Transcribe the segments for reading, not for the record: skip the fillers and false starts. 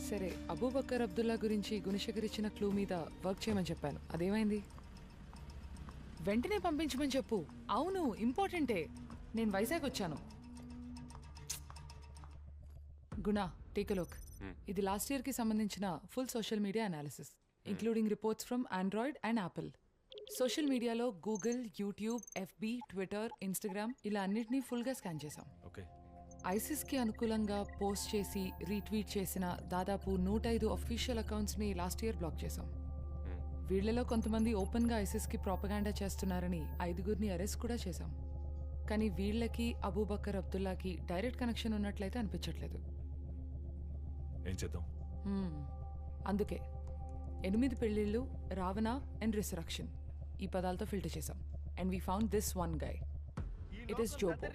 సరే, అబూబకర్ అబ్దుల్లా గురించి గుణశేఖర్ ఇచ్చిన క్లూ మీద వర్క్ చేయమని చెప్పాను. అదేమైంది? వెంటనే పంపించమని చెప్పు. అవును, ఇంపార్టెంటే. నేను వైజాగ్ వచ్చాను. Guna, take a look. ఇది లాస్ట్ ఇయర్ కి సంబంధించిన full social media analysis, including reports from Android and Apple. Social మీడియాలో Google, YouTube, FB, Twitter, Instagram ఇలా అన్నిటినీ ఫుల్గా స్కాన్ చేశాం. ఐసిస్కి అనుకూలంగా పోస్ట్ చేసి రీట్వీట్ చేసిన దాదాపు 105 అఫీషియల్ అకౌంట్స్ని లాస్ట్ ఇయర్ బ్లాక్ చేశాం. వీళ్లలో కొంతమంది ఓపెన్గా ఐసిస్కి ప్రాపగాండా చేస్తున్నారని 5గురిని అరెస్ట్ కూడా చేశాం. కానీ వీళ్లకి అబూబకర్ అబ్దుల్లాకి డైరెక్ట్ కనెక్షన్ ఉన్నట్లయితే అనిపించట్లేదు. ఏం చేద్దాం? అందుకే 8 పెళ్లిళ్ళు, రావణ అండ్ రిసరక్షన్ ఈ పదాలతో ఫిల్టర్ చేశాం. And we found this one guy. It is Jobo.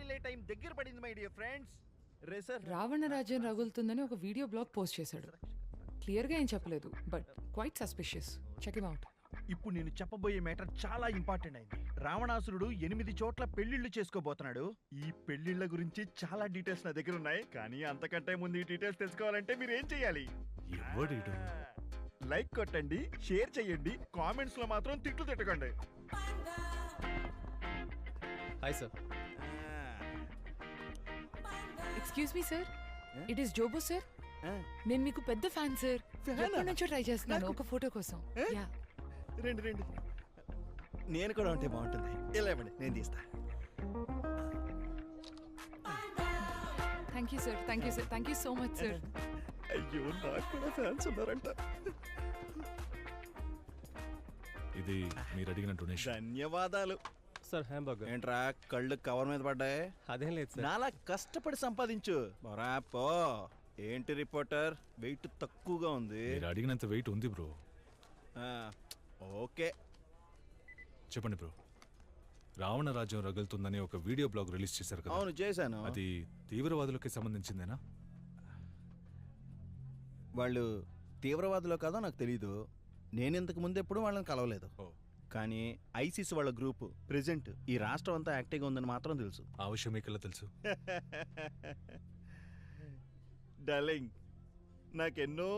Ravana రాజ్యం రగులుతుందని ఒక వీడియో బ్లాగ్ పోస్ట్ చేశాడు. క్లియర్గా ఏం చెప్పలేదు, but quite suspicious. Check him out. ఇప్పుడు నేను చెప్పబోయే మ్యాటర్ చాలా ఇంపార్టెంట్ అయింది. రావణాసురుడు 8 చోట్ల పెళ్లిళ్ళు చేసుకోబోతున్నాడు. ఈ పెళ్లిళ్ళ గురించి చాలా డీటెయిల్స్ నా దగ్గర ఉన్నాయి. కానీ అంతకంటే ముందు ఈ డీటెయిల్స్ తెలుసుకోవాలంటే మీరు ఏం చేయాలి? లైక్ కొట్టండి, షేర్ చేయండి, కామెంట్స్ లో మాత్రం తిట్లు తిట్టకండి. Hi sir. Excuse me sir, it is Jobo sir. నేను మీకు పెద్ద ఫ్యాన్ సార్. ఎప్పటి నుంచో ట్రై చేస్తున్నాను ఒక ఫోటో కోసం. రండి రండి, నేను కూడా ఉంటే బాగుంటుంది. ఇలా ఇవ్వండి, నేను తీస్తా. Thank you sir, thank you sir, thank you so much sir. అయ్యో, నాకు కూడా ఫ్యాన్స్ ఉన్నారంట. ఇది మీరు అడిగిన డొనేషన్. ధన్యవాదాలు సార్. హ్యాంబర్గర్ ఏంట్రా కళ్ళు కవర్ మీద పడ్డాయి? అదేం లేదు సార్. నాలా కష్టపడి సంపాదించు. పో. ఏంటి రిపోర్టర్, వెయిట్ తక్కువగా ఉంది. మీరు అడిగినంత వెయిట్ ఉంది బ్రో. ఓకే చెప్పండి బ్రో. రావణ రాజ్యం రగులుతుందని ఒక వీడియో బ్లాగ్ రిలీజ్ చేశారు కదా? అవును, చేశాను. అది తీవ్రవాదులకి సంబంధించిందేనా? వాళ్ళు తీవ్రవాదులో కాదో నాకు తెలీదు. నేను ఇంతకు ముందు ఎప్పుడు వాళ్ళని కలవలేదు. కానీ ఐసిస్ వాళ్ళ గ్రూప్ ప్రెసెంట్ ఈ రాష్ట్రం అంతా యాక్టివ్గా ఉందని మాత్రం తెలుసు. ఆ విషయం మీకెలా తెలుసు? డార్లింగ్, నాకెన్నో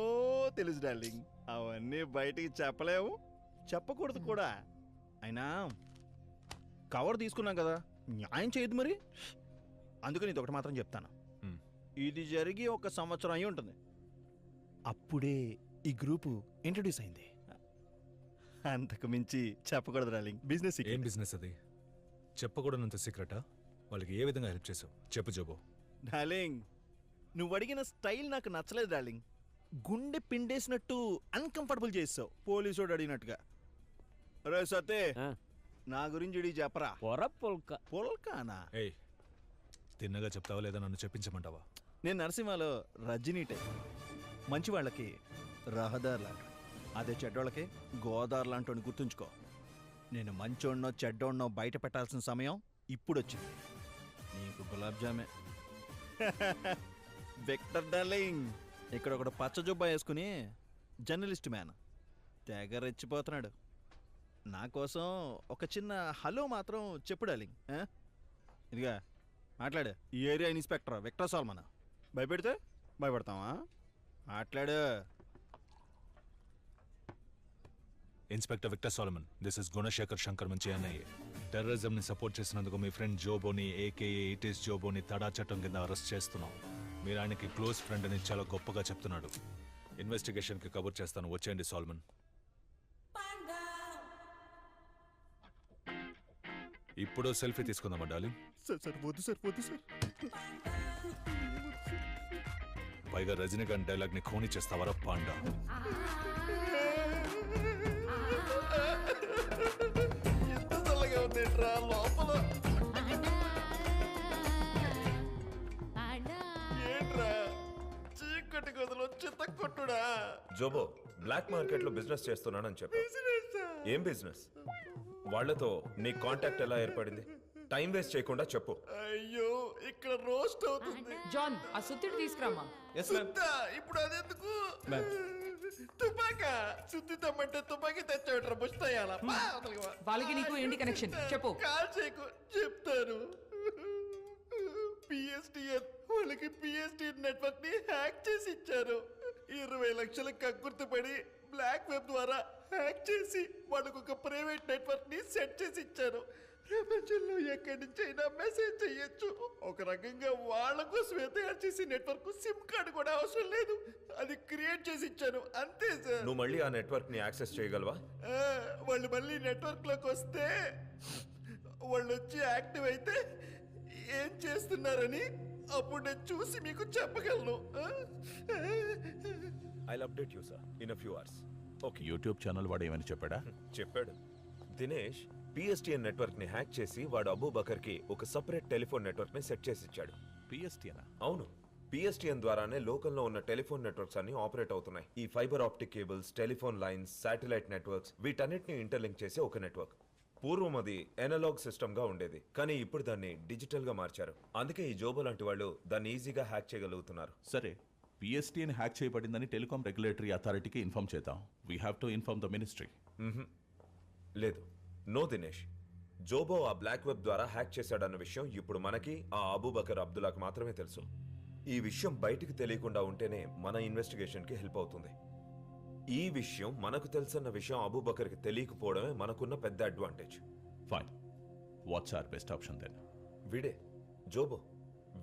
తెలుసు డార్లింగ్. అవన్నీ బయటికి చెప్పలేము, చెప్పకూడదు కూడా. అయినా కవర్ తీసుకున్నాం కదా, న్యాయం చేయదు మరి. అందుకని ఇది ఒకటి మాత్రం చెప్తాను. ఇది జరిగి 1 సంవత్సరం అయి ఉంటుంది. అప్పుడే ఈ గ్రూపు ఇంట్రడ్యూస్ అయింది. అంతకు మించి చెప్పకూడదు డార్లింగ్. బిజినెస్. ఏం బిజినెస్ అది? చెప్పకూడనంత సీక్రెటా? వాళ్ళకి ఏ విధంగా హెల్ప్ చేసావు చెప్పు జోబో. డార్లింగ్, నువ్వు అడిగిన స్టైల్ నాకు నచ్చలేదు డార్లింగ్. గుండె పిండేసినట్టు అన్కంఫర్టబుల్ చేసావు, పోలీసుడు అడిగినట్టుగా. రే సతే, నా గురించి చెప్పరా. పొల్కానా? ఏయ్, తిన్నగా చెప్తావా లేదా నన్ను చెప్పించమంటావా? నేను నరసింహలో రజనీ టైప్. మంచి వాళ్ళకి రహదారి లాంటి, అదే చెడ్డోళ్ళకి గోదావరి లాంటి గుర్తుంచుకో. నేను మంచోడ్నో చెడ్డోడ్నో బయట పెట్టాల్సిన సమయం ఇప్పుడు వచ్చింది. నీకు గులాబ్ జామే. విక్టర్ డార్లింగ్, ఇక్కడ ఒకడు పచ్చ జుబ్బా వేసుకుని జర్నలిస్ట్ మ్యాన్ తెగ రెచ్చిపోతున్నాడు. నా కోసం ఒక చిన్న హలో మాత్రం చెప్పు డార్లింగ్. ఇదిగా మాట్లాడు. ఈ ఏరియా ఇన్స్పెక్టర్ విక్టర్ సాల్మన్. భయపెడితే భయపడతావా? మాట్లాడు. Inspector Victor Solomon, this is Gunasekhar Shankar మంచి అన్నయ్య. టెర్రరిజం ని సపోర్ట్ చేసినందుకు మీ ఫ్రెండ్ జోబోని, ఏకేఏ ఇట్ ఈస్ జోబోని తడా చట్టం కింద అరెస్ట్ చేస్తున్నాం. మీరు ఆయనకి క్లోజ్ ఫ్రెండ్ అని చాలా గొప్పగా చెప్తున్నాడు. ఇన్వెస్టిగేషన్ కి కబుర్ చేస్తాను, వచ్చేయండి సాల్మన్. ఇప్పుడు సెల్ఫీ తీసుకుందామా డార్లింగ్? సార్ వద్దు సార్, వద్దు సార్. పైగా రజనీకాంత్ డైలాగ్ ని ఖోని చేస్తావరా పాండా? ఎంత చల్లగా ఉంది లోపల. ఏంట్రా చీకటి గదులు చిత్త కొట్టుడా? జోబో, బ్లాక్ మార్కెట్ లో బిజినెస్ చేస్తున్నానని చెప్పా. ఏం బిజినెస్? వాళ్లతో నీ కాంటాక్ట్ ఎలా ఏర్పడింది? టైం వేస్ట్ చేయకుండా చెప్పు. అయ్యో, ఇక్కడ రోస్ట్ అవుతుంది. జాన్, ఆ సుత్తిడి తీసుకురామా. ఇప్పుడు అదెందుకు? తుపాకా సుత్తి తమ్మంటే తుపాకీ తెచ్చాడు. బుస్తాయాలా వాళ్ళకి నీకు ఏంటి కనెక్షన్ చెప్పు. కాల్ చేయకు, చెప్తాను. పిఎస్టిఎన్ వాళ్ళకి పిఎస్టిఎన్ నెట్వర్క్ ని హ్యాక్ చేసి ఇచ్చారు. 20 లక్షల కక్కుర్తిపడి బ్లాక్ వెబ్ ద్వారా హ్యాక్ చేసి వాళ్ళకు ఒక ప్రైవేట్ నెట్వర్క్ ని సెట్ చేసి ఇచ్చాను. ప్రపంచంలో ఎక్కడి నుంచి అయినా మెసేజ్ చెయ్యొచ్చు. ఒక రకంగా వాళ్ళ కోసమే తయారు చేసి నెట్వర్క్ సిమ్ కార్డు కూడా అవసరం లేదు, అది క్రియేట్ చేసి ఇచ్చాను అంతే సార్. నువ్వు మళ్ళీ ఆ నెట్వర్క్ ని యాక్సెస్ చేయగలవా? వాళ్ళు మళ్ళీ నెట్వర్క్ లోకి వస్తే వాళ్ళు వచ్చి యాక్టివ్ అయితే ఏం చేస్తున్నారని అప్పుడు నేను చూసి మీకు చెప్పగలను. I'll update you sir in a few hours. Okay. YouTube channel వాడు ఏమని చెప్పాడా? చెప్పాడు. దినేష్ పిఎస్టిఎన్ నెట్వర్క్ ని హ్యాక్ చేసి వాడు అబూబకర్ కి ఒక సెపరేట్ టెలిఫోన్ నెట్వర్క్ ని సెట్ చేసి ఇచ్చాడు. పిఎస్టీనా? అవును, పిఎస్టిఎన్ ద్వారానే లోకల్లో ఉన్న టెలిఫోన్ నెట్వర్క్స్ అన్ని ఆపరేట్ అవుతున్నాయి. ఈ fibre optic cables, telephone lines, satellite networks వీటన్నిటిని ఇంటర్లింక్ చేసే ఒక నెట్వర్క్. పూర్వం అది ఎనలాగ్ సిస్టమ్ గా ఉండేది, కానీ ఇప్పుడు దాన్ని డిజిటల్ గా మార్చారు. అందుకే ఈ జోబో లాంటి వాళ్ళు దాన్ని ఈజీగా హ్యాక్ చేయగలుగుతున్నారు. సరే, పిఎస్టీని హ్యాక్ చేయబడిందని టెలికాం రెగ్యులేటరీ అథారిటీకి ఇన్ఫార్మ్ చేద్దాం. We have to inform the ministry. లేదు, నో దినేష్. జోబో ఆ బ్లాక్ వెబ్ ద్వారా హ్యాక్ చేశాడన్న విషయం ఇప్పుడు మనకి, ఆ అబూబకర్ అబ్దుల్లాకి మాత్రమే తెలుసు. ఈ విషయం బయటికి తెలియకుండా ఉంటేనే మన ఇన్వెస్టిగేషన్ కి హెల్ప్ అవుతుంది. ఈ విషయం మనకు తెలుసన్న విషయం అబూబకర్కి తెలియకపోవడమే మనకున్న పెద్ద advantage. Fine. What's are best option then? వీడే జోబో.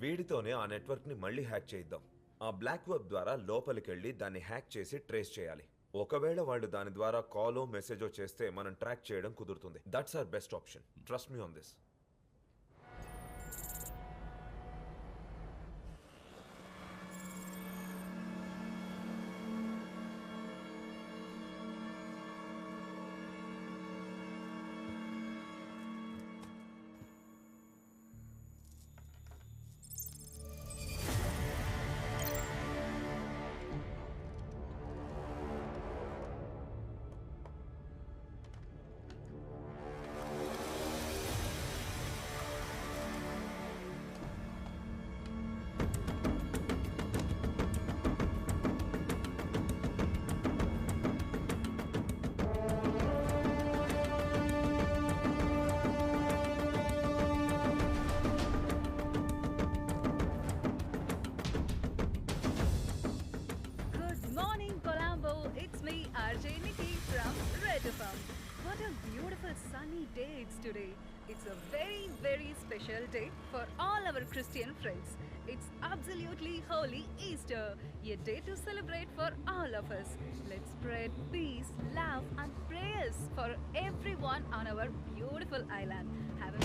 వీడితోనే ఆ నెట్వర్క్ ని మళ్ళీ హ్యాక్ చేయిద్దాం. ఆ బ్లాక్ వెబ్ ద్వారా లోపలికెళ్ళి దాన్ని హ్యాక్ చేసి ట్రేస్ చేయాలి. ఒకవేళ వాళ్ళు దాని ద్వారా కాలో మెసేజో చేస్తే మనం ట్రాక్ చేయడం కుదురుతుంది. That's our best option. Trust me on this. What a beautiful sunny day it's today. It's a very, very special day for all our Christian friends. It's absolutely holy Easter, a day to celebrate for all of us. Let's spread peace, love and prayers for everyone on our beautiful island. Have a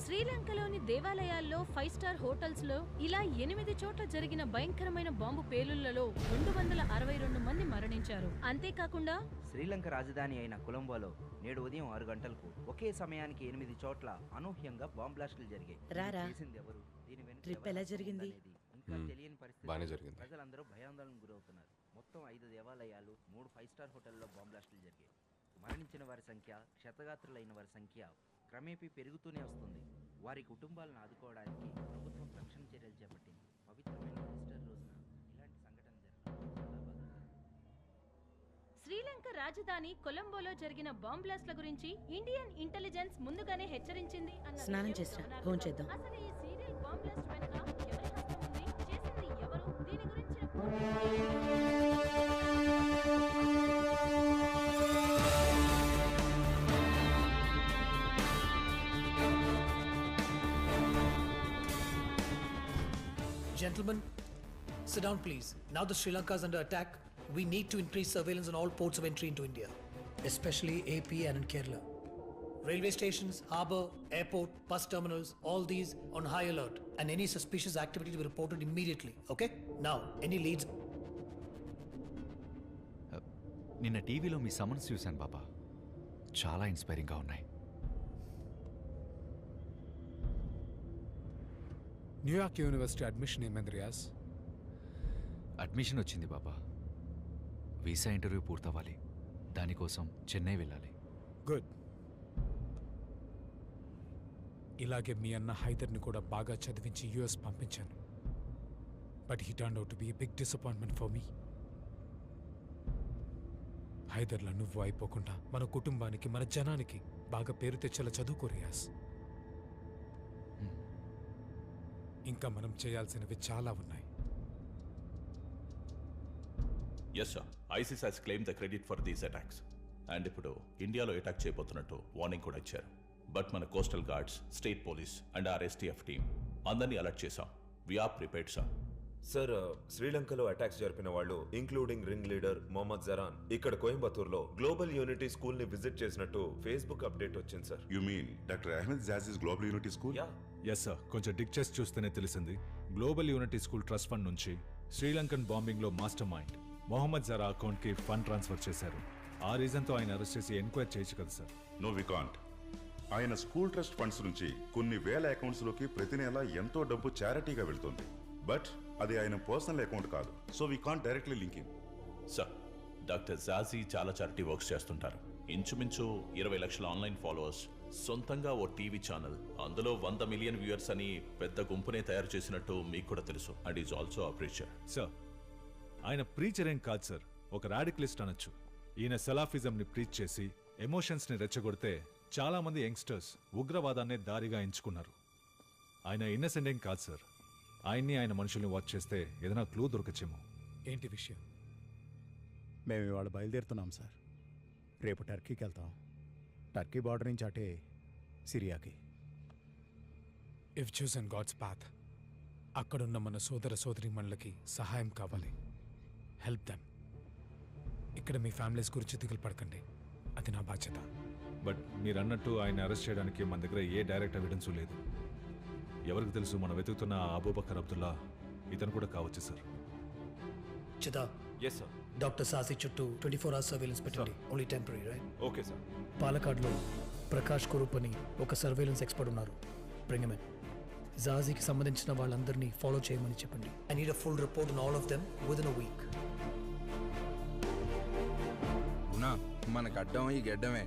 శ్రీలంకలోని దేవాలయాల్లో 5-స్టార్ హోటల్స్లో ఇలా 8 చోట్ల జరిగిన భయంకరమైన bomb పేలుళ్లలో 262 మంది మరణించారు. అంతేకాకుండా శ్రీలంక రాజధాని అయిన కొలంబోలో నేడు ఉదయం 6 గంటలకు ఒకే సమయానికి 8 చోట్ల అనూహ్యంగా బాంబ్ బ్లాస్టులు జరిగాయి. చేసింది ఎవరు, దీని వెనుక ట్రిప్ ఎలా జరిగింది? ఇంకా తెలియని పరిస్థితి. ప్రజలందరూ భయాందోళనకు గురవుతున్నారు. మొత్తం 5 దేవాలయాలు, 3 5-స్టార్ హోటల్లో బాంబ్ బ్లాస్టులు జరిగాయి. మరణించిన వారి సంఖ్య, క్షతగాత్రులైన వారి సంఖ్య క్రమేపీ పెరుగుతూనే వస్తుంది. వారి కుటుంబాలను ఆదుకోవడానికి ప్రభుత్వం రక్షణ చర్యలు చేపట్టింది. పవిత్రమైన ఈస్టర్ రోజున ఇలాంటి సంఘటన జరగడం. శ్రీలంక రాజధాని కొలంబోలో జరిగిన బాంబ్ బ్లాస్ట్ల గురించి ఇండియన్ ఇంటెలిజెన్స్ ముందుగానే హెచ్చరించింది అన్న స్నానం చేసిరా, ఫోన్ చేద్దాం. అసలు ఈ సీరియల్ బాంబ్ బ్లాస్ట్ వెనుక ఎవరి హస్తం ఉంది, చేసింది ఎవరు, దీని గురించి Gentlemen, sit down please. Now that Sri Lanka is under attack, we need to increase surveillance on all ports of entry into India, especially AP and in Kerala. Railway stations, harbour, airport, bus terminals, all these on high alert, and any suspicious activity to be reported immediately, okay? Now, any leads? నిన్న టీవీలో మీ summons చూశాను బాబా, చాలా ఇన్స్పైరింగ్గా ఉన్నాయి. New York university admission ఏమైంది Riyaz? Admission వచ్చింది బాబా. Visa interview పూర్తవ్వాలి, దానికోసం చెన్నై వెళ్ళాలి. Good. ఇలాగే మీ అన్న హైదర్ని కూడా బాగా చదివించి యుఎస్ పంపించాను. But he turn out to be a big disappointment for me. హైదర్లా నువ్వు అయిపోకుండా మన కుటుంబానికి, మన జనానికి బాగా పేరు తెచ్చేలా చదువుకో రియాజ్. ఇంకా మనం చేయాల్సినవి చాలా ఉన్నాయి. Yes sir, ISIS has claimed the credit for these attacks. And ఇప్పుడు ఇండియాలో అటాక్ చేయబోతున్నట్టు వార్నింగ్ కూడా ఇచ్చారు. బట్ మన coastal guards, state police and our STF team అందరినీ అలర్ట్ చేశాం. We're prepared sir. సార్, శ్రీలంకలో అటాక్స్ జరిపిన వాళ్ళు including ring leader Mohammed Zahran ఇక్కడ కోయంబత్తూర్లో గ్లోబల్ యూనిటీ స్కూల్ ని విజిట్ చేసినట్టు ఫేస్బుక్ అప్డేట్ వచ్చింది sir. You mean doctor Ahmed Zaji's global unity school? Yes sir, కొంచెం డిక్ చేసి చూస్తేనే తెలిసింది. Global unity school trust fund నుంచి శ్రీలంకన్ బాంబింగ్ లో మాస్టర్ మైండ్ మొహమ్మద్ జరా అకౌంట్ కి ఫండ్ ట్రాన్స్ఫర్ చేశారు. ఆ రీజన్ తో ఆయన అరెస్ట్ చేసి ఎంక్వైరీ చేయొచ్చు కదా సార్? No we can't. ఆయన స్కూల్ ట్రస్ట్ ఫండ్స్ నుంచి కొన్ని వేల అకౌంట్స్ లోకి ప్రతి నెల ఎంతో డబ్బు చారిటీగా వెళ్తుంది. బట్ అది ఆయన పర్సనల్ అకౌంట్ కాదు. So we can't directly link him. Sir, doctor Zaji చాలా చారిటీ వర్క్స్ చేస్తుంటారు. ఇంచుమించు 20 లక్షల ఆన్లైన్ ఫాలోవర్స్, సొంతంగా ఓ టీవీ ఛానల్, అందులో 100 మిలియన్ వ్యూయర్స్ అని పెద్ద గుంపునే తయారు చేసినట్టు మీకు కూడా తెలుసు. And is also a preacher. Sir, ఆయన ప్రీచర్ ఏం కాదు సార్, ఒక రాడికలిస్ట్ అనొచ్చు. ఈయన సలాఫిజం ని ప్రీచ్ చేసి ఎమోషన్స్ ని రెచ్చగొడితే చాలా మంది యంగ్స్టర్స్ ఉగ్రవాదాన్నే దారిగా ఎంచుకున్నారు. ఆయన ఇన్నసెంట్ ఏం కాదు సార్. ఆయన్ని ఆయన మనుషుల్ని వాచ్ చేస్తే ఏదైనా క్లూ దొరకచ్చేమో. ఏంటి విషయం? మేము ఇవాళ బయలుదేరుతున్నాం సార్. రేపు టర్కీకి వెళ్తాం. టర్కీ బార్డర్ నుంచి అటే సిరియాకి. ఇఫ్ చూసన్ గాడ్స్ పాత్, అక్కడున్న మన సోదర సోదరీమణులకి సహాయం కావాలి. Help them. ఇక్కడ మీ ఫ్యామిలీస్ గురించి దిగులు పడకండి, అది నా బాధ్యత. బట్ మీరు అన్నట్టు ఆయన అరెస్ట్ చేయడానికి మన దగ్గర ఏ డైరెక్ట్ ఎవిడెన్స్ లేదు. ఎవరికి తెలుసు మనం వెతుకుతున్న అబూబకర్ అబ్దుల్లా ఇతను కూడా కావచ్చు sir. Chida, yes sir. Doctor Sasi చుట్టూ 24 hours సర్వేలెన్స్ పెట్టండి. Only temporary, right? Okay sir. పాలకాడ్లో ప్రకాష్ కురూప్ అని ఒక సర్వేలెన్స్ ఎక్స్పర్ట్ ఉన్నారు. Bring him in. జాజీకి సంబంధించిన వాళ్ళందరినీ ఫాలో చేయమని చెప్పండి. I need a full report on all of them within a week. మనకు అడ్డం ఈ గెడ్డమే.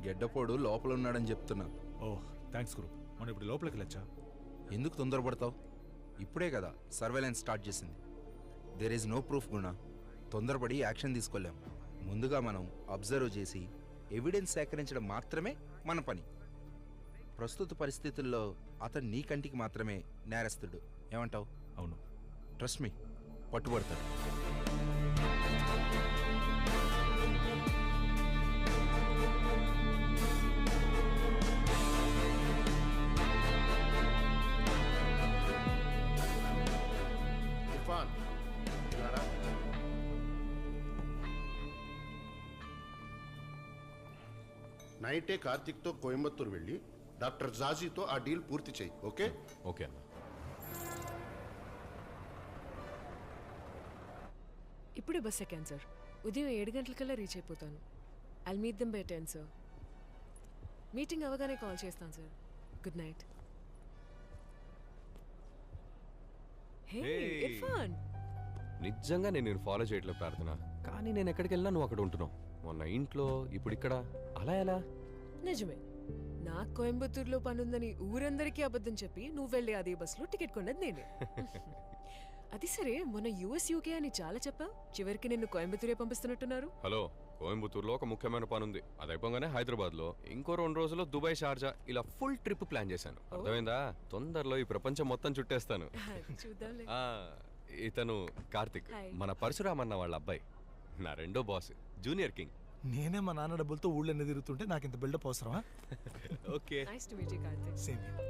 గెడ్డపోడు లోపల ఉన్నాడని చెప్తున్నా. Oh, thanks guru. మనం ఇప్పుడు లోపలికి వెళ్ళొచ్చా? ఎందుకు తొందరపడతావు? ఇప్పుడే కదా సర్వేలెన్స్ స్టార్ట్ చేసింది. దేర్ ఈజ్ నో ప్రూఫ్ గుణ. తొందరపడి యాక్షన్ తీసుకోలేం. ముందుగా మనం అబ్జర్వ్ చేసి ఎవిడెన్స్ సేకరించడం మాత్రమే మన పని. ప్రస్తుత పరిస్థితుల్లో అతను నీ కంటికి మాత్రమే నేరస్తుడు. ఏమంటావు? అవును, ట్రస్ట్ మీ, పట్టుబడతాడు. నైటే కార్తిక్తో కోయంబత్తూరు వెళ్ళి డాక్టర్ జాజీతో ఆ డీల్ పూర్తి చేయి. ఓకే? ఓకే అన్న. ఇప్పుడే బస్ ఎక్కాను సార్. ఉదయం 7 గంటలకల్లా రీచ్ అయిపోతాను. I'll meet them by 10 sir. Meeting అవగానే కాల్ చేస్తాను sir. Good night. Hey Irfan, నిజంగా నేను ఫాలో చేయట్లేదు ప్రార్థన, కానీ నేను ఎక్కడికి వెళ్ళినా నువ్వు అక్కడ ఉంటున్నావు. మొన్న ఇంట్లో, ఇప్పుడు ఇక్కడ, అలా ఎలా? నిజమే. నాకు కోయంబత్తూరులో పనుందని ఊరందరికీ అబద్ధం చెప్పి నువ్వు వెళ్ళి అదే బస్సులో టికెట్ కొన్నది నేనే. అది సరే, మొన్న US UK అని చాలా చెప్పావు. చివరికి నిన్ను కోయంబత్తూరే పంపిస్తున్నట్టున్నారు. హలో, కోయంబత్తూరులో ఒక ముఖ్యమైన పని ఉంది. అది అయిపోగానే హైదరాబాద్లో, ఇంకో 2 రోజుల్లో దుబాయ్, షార్జా, ఇలా ఫుల్ ట్రిప్ ప్లాన్ చేశాను. అర్థమైందా? తొందరలో ఈ ప్రపంచం మొత్తం చుట్టేస్తాను. చూద్దాంలే. ఇతను కార్తిక్, మన పరశురామ్ అన్న వాళ్ళ అబ్బాయి, నా రెండో బాస్, జూనియర్ కింగ్. నేనే మా నాన్న డబ్బులతో ఊళ్ళో తిరుగుతుంటే నాకు ఇంత బిల్డప్ అవసరమా? Okay. Nice to meet you Karthik. Same here.